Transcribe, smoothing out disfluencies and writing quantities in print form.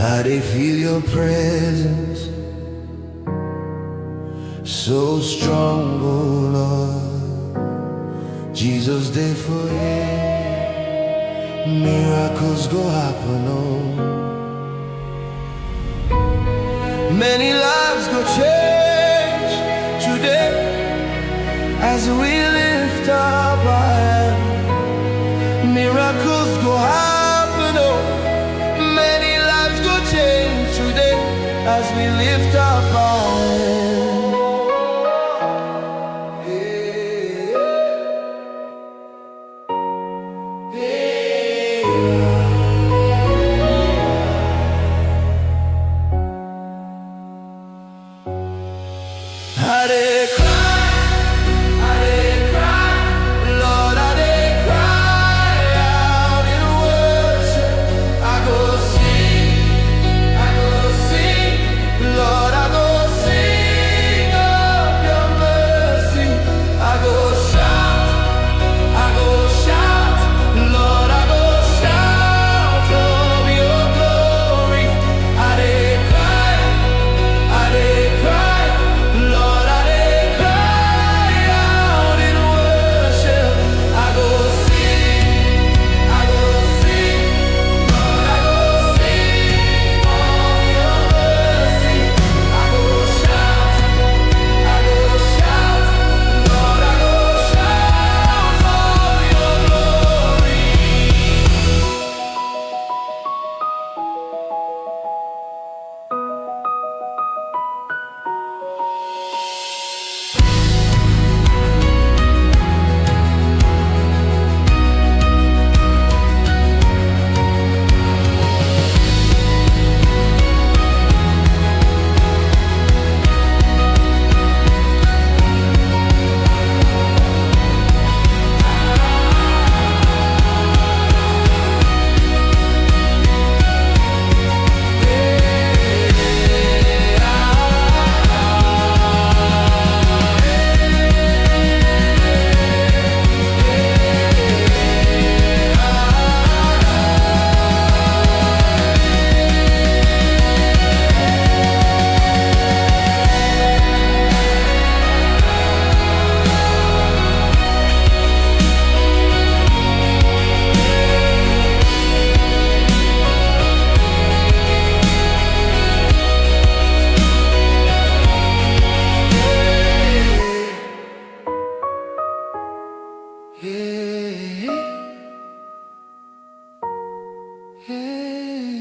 I they feel your presence so strong, oh Lord. Jesus, they for you. Miracles go happen, oh. Many lives go change today as we lift up our hands. Miracles go happen, oh. Many lives go change today as we lift up our hands. I dey cry, Lord, I dey cry out in worship. I go sing, Lord, I go sing of your mercy. I go shout, Lord, I go shout of your glory. I dey cry, Lord, I dey cry out in worship. I go sing, Lord, I go sing of your mercy. I go shout, Lord, I go shout of your glory. Yeah.